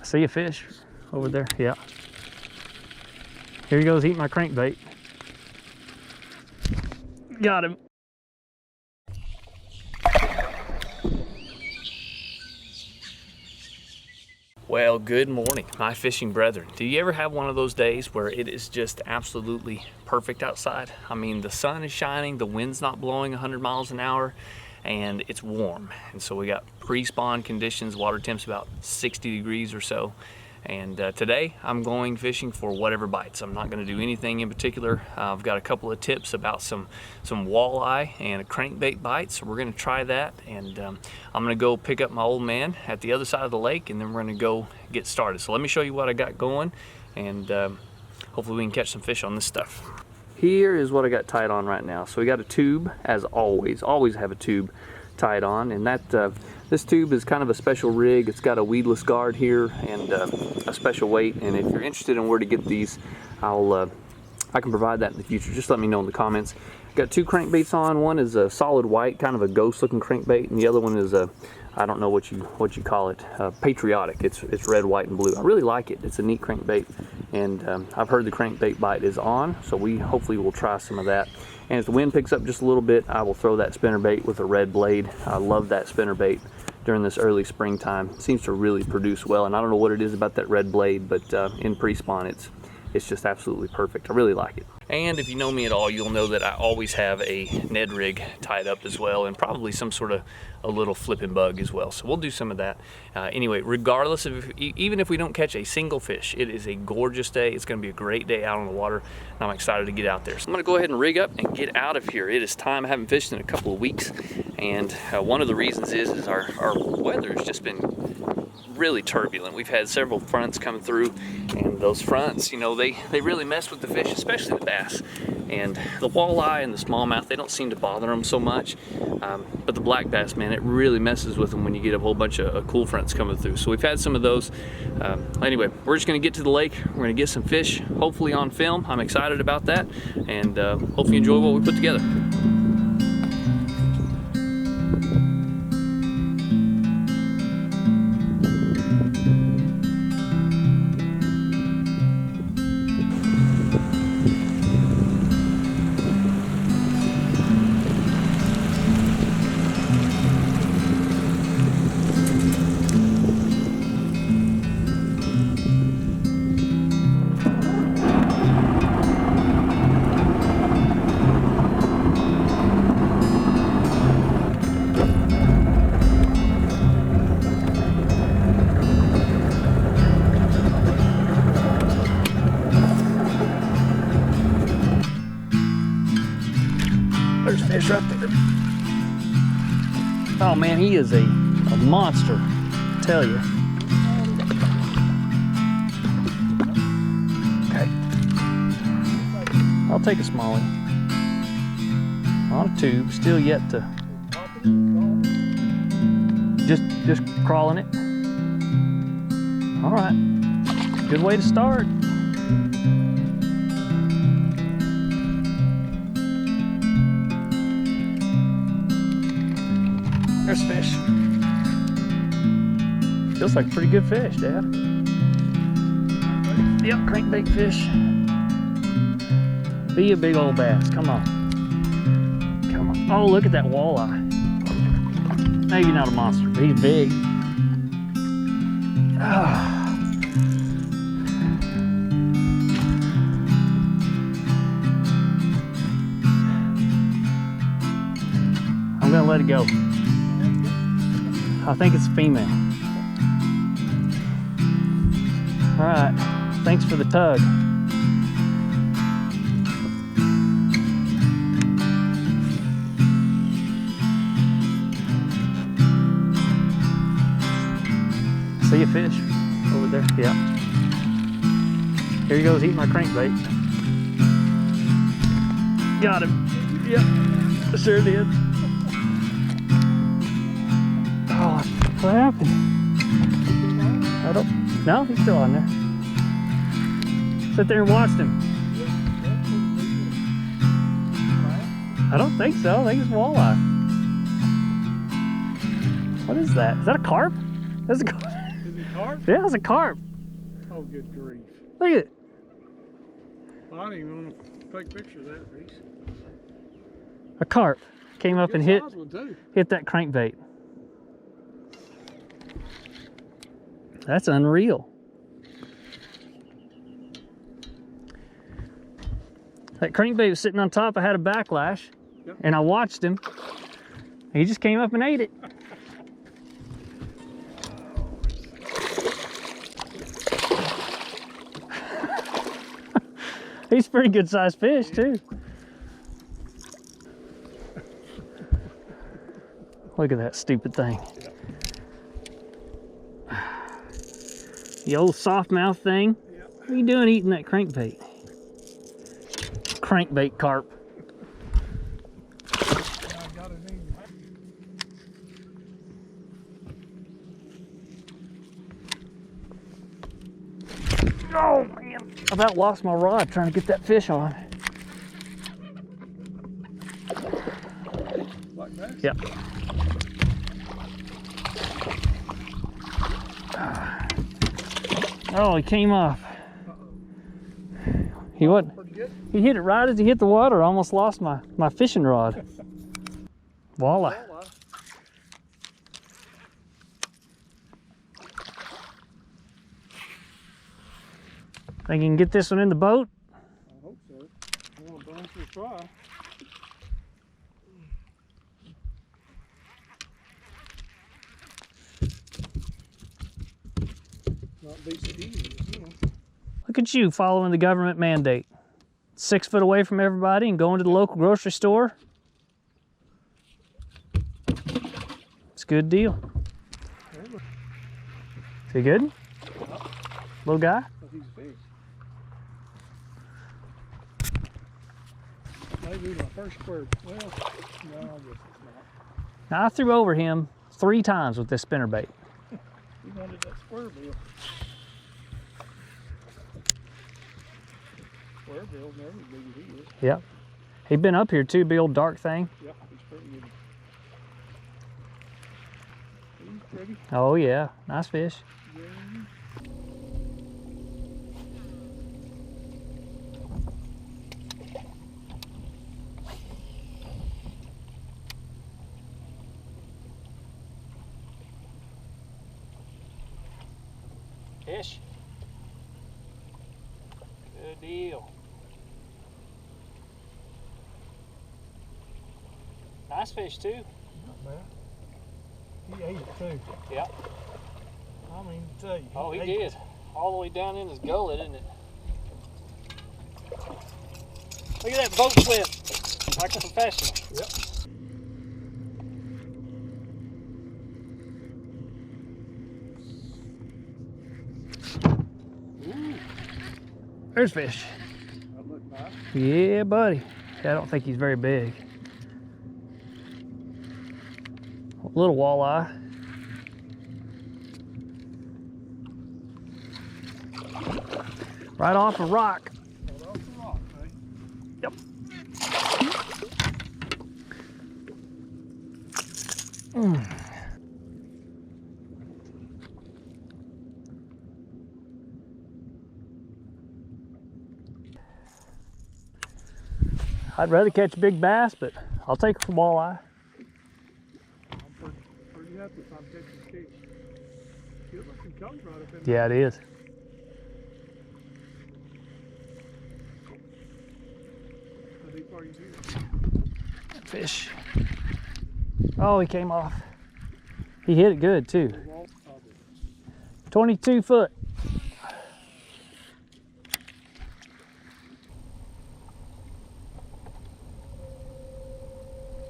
See a fish over there? Yeah. Here he goes eating my crankbait. Got him. Well, good morning, my fishing brethren. Do you ever have one of those days where it is just absolutely perfect outside? I mean, the sun is shining, the wind's not blowing 100 miles an hour, and it's warm. And so we got pre-spawn conditions, water temp's about 60 degrees or so. And today I'm going fishing for whatever bites. I'm not going to do anything in particular. I've got a couple of tips about some walleye and a crankbait bite, so we're going to try that. And I'm going to go pick up my old man at the other side of the lake, and then we're going to go get started. So let me show you what I got going, and hopefully we can catch some fish on this stuff. Here is what I got tied on right now. So we got a tube, as always have a tube tied on, and that this tube is kind of a special rig. It's got a weedless guard here and a special weight, and if you're interested in where to get these, I can provide that in the future. Just let me know in the comments. Got two crankbaits on. One is a solid white, kind of a ghost looking crankbait, and the other one is a, I don't know what you call it, patriotic. It's red, white, and blue. I really like it. It's a neat crankbait, and I've heard the crankbait bite is on, so we hopefully will try some of that. And if the wind picks up just a little bit, I will throw that spinnerbait with a red blade. I love that spinnerbait during this early springtime. It seems to really produce well, and I don't know what it is about that red blade, but in pre-spawn it's just absolutely perfect. I really like it. And if you know me at all, you'll know that I always have a Ned rig tied up as well, and probably some sort of a little flipping bug as well. So we'll do some of that. Anyway, regardless of, even if we don't catch a single fish, it is a gorgeous day. It's gonna be a great day out on the water, and I'm excited to get out there. So I'm gonna go ahead and rig up and get out of here. It is time. I haven't fished in a couple of weeks, and one of the reasons is our weather has just been really turbulent. We've had several fronts come through, and those fronts, you know, they really mess with the fish, especially the bass. And the walleye and the smallmouth, they don't seem to bother them so much, but the black bass, man, it really messes with them when you get a whole bunch of cool fronts coming through. So we've had some of those. Anyway, we're just gonna get to the lake. We're gonna get some fish, hopefully on film. I'm excited about that, and hope you enjoy what we put together. There's fish right there. Oh man, he is a monster, I tell you. Okay. I'll take a smallie. On a tube, still yet to. Just crawling it. All right, good way to start. There's fish. Feels like a pretty good fish, Dad. Yep, crankbait fish. Be a big old bass. Come on. Come on. Oh, look at that walleye. No, you're not a monster, but he's big. Ah. I'm gonna let it go. I think it's female. All right, thanks for the tug. See a fish over there? Yeah. Here he goes eating my crankbait. Got him. Yep, I sure did. Oh, what happened? I don't, no, he's still on there. Sit there and watch him. I don't think so. I think it's walleye. What is that? Is that a carp? That's a carp. carp? Yeah, it's a carp. Oh, good grief. Look at it. Well, I didn't even want to take a picture of that, Reese. A carp came up and hit that crankbait. That's unreal. That crankbait was sitting on top. I had a backlash, and I watched him. He just came up and ate it. He's a pretty good sized fish too. Look at that stupid thing. The old soft mouth thing. What are you doing eating that crankbait? Crankbait carp. Oh man, I about lost my rod trying to get that fish on. Like that? Yep. Oh, he came off. He what? He hit it right as he hit the water. I almost lost my fishing rod. Voila. Think you can get this one in the boat? I hope so. I want to burn for a try. Not be so easy, you know. Look at you following the government mandate. 6 foot away from everybody and going to the local grocery store. It's a good deal. Is he good? Little guy? He's a fish. Maybe my first squirt. Well, no, I guess it's not. Now, I threw over him 3 times with this spinnerbait. He wanted that square bill. Square bill's never as big as he is. Yep. He'd been up here too, big old dark thing. Yep, he's pretty good. He's pretty. Oh yeah, nice fish. Yeah. Fish. Good deal. Nice fish too. Not bad. He ate it too. Yep. I mean, to tell you. Oh, he did. All the way down in his gullet, isn't it? Look at that boat flip, like a professional. Yep. There's fish. That looked nice. Yeah, buddy. I don't think he's very big. A little walleye. Right off a rock. Right off the rock, eh? Yep. I'd rather catch big bass, but I'll take a walleye. I'm pretty happy if I'm catching fish. Feels like it comes right up in there. Yeah, it is. How deep are you here? Fish. Oh, he came off. He hit it good too. 22 foot.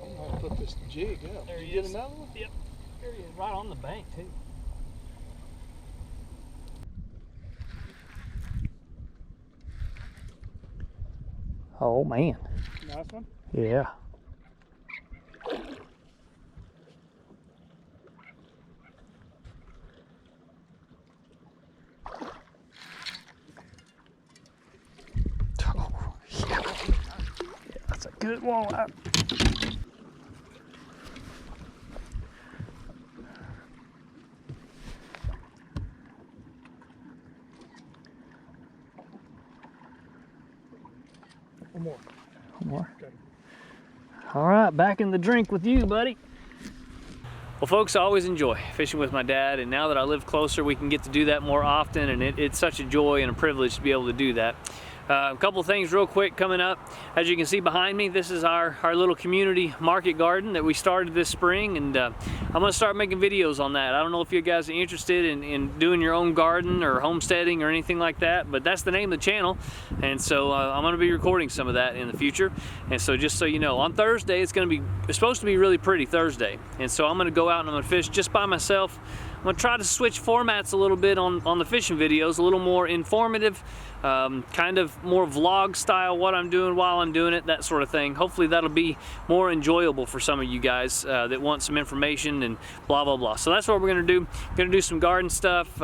I'm gonna have to put this jig up. There Did he you is. get another one? Yep. There he is, right on the bank too. Oh man. Nice one. Yeah. Oh, yeah. Yeah, that's a good walleye. One more. One more. Okay. All right, back in the drink with you, buddy. Well, folks, I always enjoy fishing with my dad, and now that I live closer, we can get to do that more often, and it's such a joy and a privilege to be able to do that. A couple things real quick coming up. As you can see behind me, this is our little community market garden that we started this spring, and I'm gonna start making videos on that. I don't know if you guys are interested in doing your own garden or homesteading or anything like that, but that's the name of the channel, and so I'm gonna be recording some of that in the future. And so just so you know, on Thursday, it's supposed to be really pretty Thursday, and so I'm gonna go out and I'm gonna fish just by myself. I'm gonna try to switch formats a little bit on the fishing videos, a little more informative, kind of more vlog style, what I'm doing while I'm doing it, that sort of thing. Hopefully that'll be more enjoyable for some of you guys that want some information and blah, blah, blah. So that's what we're gonna do. Gonna do some garden stuff.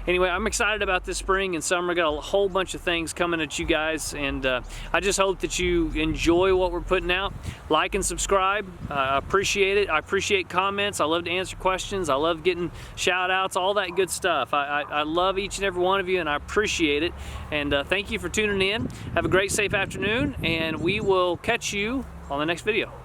Anyway, I'm excited about this spring and summer. Got a whole bunch of things coming at you guys, and I just hope that you enjoy what we're putting out. Like and subscribe. I appreciate it. I appreciate comments. I love to answer questions. I love getting shout outs, all that good stuff. I love each and every one of you, and I appreciate it. And thank you for tuning in. Have a great, safe afternoon, and we will catch you on the next video.